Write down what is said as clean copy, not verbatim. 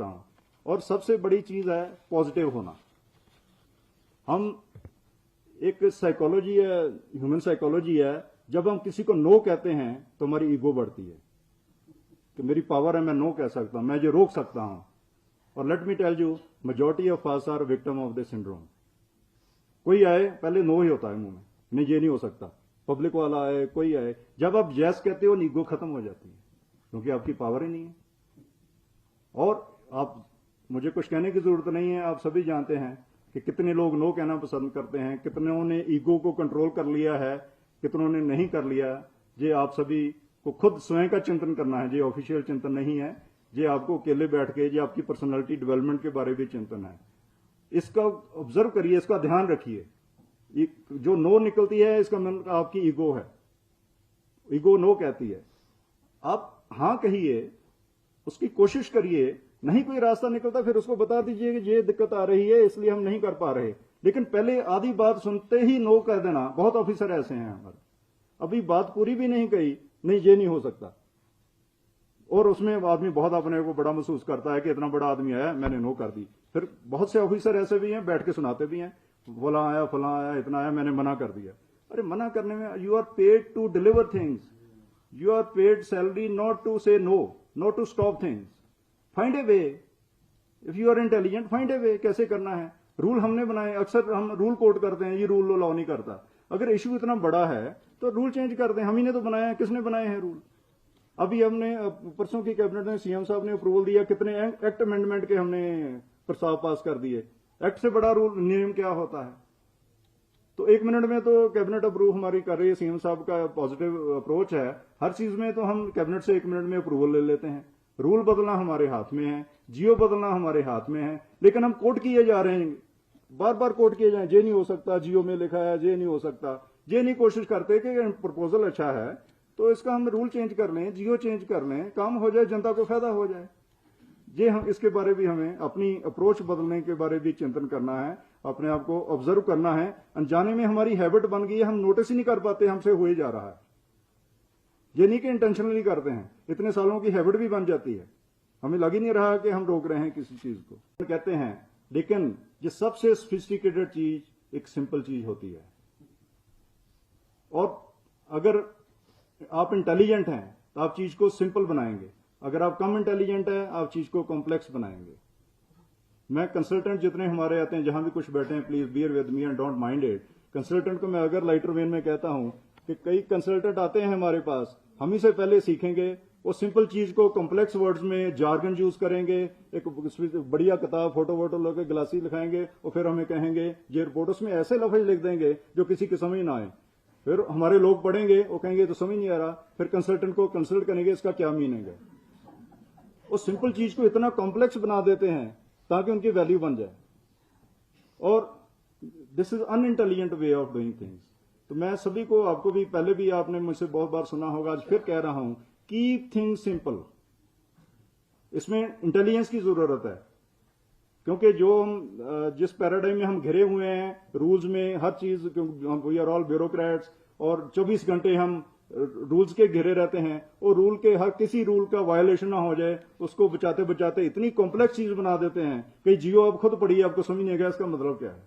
सकता हूं। और सबसे बड़ी चीज है पॉजिटिव होना। हम एक साइकोलॉजी है, ह्यूमन साइकोलॉजी है, जब हम किसी को नो कहते हैं तो हमारी ईगो बढ़ती है कि मेरी पावर है, मैं नो कह सकता हूं, मैं ये रोक सकता हूं। और let me tell you, majority of us are victim of this syndrome. कोई आए पहले नो ही होता है मुंह में, नहीं ये नहीं हो सकता। पब्लिक वाला आए, कोई आए, जब आप यस कहते हो ईगो खत्म हो जाती है, क्योंकि आपकी पावर ही नहीं है। और आप, मुझे कुछ कहने की जरूरत नहीं है, आप सभी जानते हैं कि कितने लोग नो कहना पसंद करते हैं, कितनों ने ईगो को कंट्रोल कर लिया है, कितनों ने नहीं कर लिया। ये आप सभी को खुद स्वयं का चिंतन करना है, ये ऑफिशियल चिंतन नहीं है, ये आपको अकेले बैठ के, ये आपकी पर्सनालिटी डेवलपमेंट के बारे में चिंतन है। इसका ऑब्जर्व करिए, इसका ध्यान रखिए। जो नो निकलती है इसका मतलब आपकी ईगो है, ईगो नो कहती है। आप हाँ कहिए, उसकी कोशिश करिए, नहीं कोई रास्ता निकलता फिर उसको बता दीजिए कि ये दिक्कत आ रही है इसलिए हम नहीं कर पा रहे। लेकिन पहले आधी बात सुनते ही नो कह देना, बहुत ऑफिसर ऐसे हैं हमारे, अभी बात पूरी भी नहीं कही, नहीं ये नहीं हो सकता। और उसमें आदमी बहुत अपने को बड़ा महसूस करता है कि इतना बड़ा आदमी आया, मैंने नो कर दी। फिर बहुत से ऑफिसर ऐसे भी हैं, बैठ के सुनाते भी हैं, फला आया, इतना आया, मैंने मना कर दिया। अरे मना करने में, you are paid to deliver things, you are paid salary not to say no, not to stop things. Find a way, if you are intelligent find a way, कैसे करना है। रूल हमने बनाए, अक्सर हम रूल कोट करते हैं, ये रूल अलाउ नहीं करता। अगर इश्यू इतना बड़ा है तो रूल चेंज कर दें, हम ही ने तो बनाया है, किसने बनाए हैं रूल। अभी हमने परसों की कैबिनेट में सीएम साहब ने अप्रूवल दिया, कितने एक्ट अमेंडमेंट के हमने प्रस्ताव पास कर दिए। एक्ट से बड़ा रूल नियम क्या होता है। तो 1 मिनट में तो कैबिनेट अप्रूव हमारी कर रही है, सीएम साहब का पॉजिटिव अप्रोच है। हर चीज में तो हम कैबिनेट से 1 मिनट में अप्रूवल ले लेते हैं। रूल बदलना हमारे हाथ में है, जियो बदलना हमारे हाथ में है, लेकिन हम कोट किए जा रहे हैं, बार बार कोट किए जाए, ये नहीं हो सकता, जियो में लिखा है, ये नहीं हो सकता। ये नहीं कोशिश करते कि प्रपोजल अच्छा है तो इसका हम रूल चेंज कर लें, जियो चेंज कर लें, काम हो जाए, जनता को फायदा हो जाए। ये हम इसके बारे भी, हमें अपनी अप्रोच बदलने के बारे भी चिंतन करना है, अपने आप को ऑब्जर्व करना है। अनजाने में हमारी हैबिट बन गई है, हम नोटिस ही नहीं कर पाते, हमसे हो ही जा रहा है। ये नहीं कि इंटेंशनली करते हैं, इतने सालों की हैबिट भी बन जाती है, हमें लग ही नहीं रहा कि हम रोक रहे हैं किसी चीज को, कहते हैं। लेकिन ये सबसे सोफिस्टिकेटेड चीज एक सिंपल चीज होती है। और अगर आप इंटेलिजेंट हैं तो आप चीज को सिंपल बनाएंगे, अगर आप कम इंटेलिजेंट हैं आप चीज को कॉम्प्लेक्स बनाएंगे। मैं कंसल्टेंट जितने हमारे आते हैं, जहां भी कुछ बैठे हैं, please bear with me and don't mind it. Consultant को मैं अगर लाइटर वेन में कहता हूं कि कई कंसल्टेंट आते हैं हमारे पास, हम ही से पहले सीखेंगे, वो सिंपल चीज को कॉम्प्लेक्स वर्ड्स में जार्गन यूज करेंगे, एक बढ़िया किताब फोटो वोटो लोग ग्लासी लिखाएंगे और फिर हमें कहेंगे ये रिपोर्ट, उसमें ऐसे लफ्ज लिख देंगे जो किसी की समझ ना आए। फिर हमारे लोग पढ़ेंगे, वो कहेंगे तो समझ नहीं आ रहा, फिर कंसल्टेंट को कंसल्ट करेंगे इसका क्या मीनिंग है। उस सिंपल चीज को इतना कॉम्प्लेक्स बना देते हैं ताकि उनकी वैल्यू बन जाए। और this is unintelligent way of doing things. तो मैं सभी को, आपको भी, पहले भी आपने मुझसे बहुत बार सुना होगा, आज फिर कह रहा हूं, कीप थिंग्स सिंपल। इसमें इंटेलिजेंस की जरूरत है, क्योंकि जो हम जिस पैराडाइम में हम घिरे हुए हैं, रूल्स में हर चीज, वी आर ऑल ब्यूरोक्रेट्स, और 24 घंटे हम रूल्स के घिरे रहते हैं, और रूल के, हर किसी रूल का वायलेशन ना हो जाए, उसको बचाते बचाते इतनी कॉम्प्लेक्स चीज बना देते हैं कि जियो आप खुद पढ़िए, आपको समझ नहीं आएगा इसका मतलब क्या है।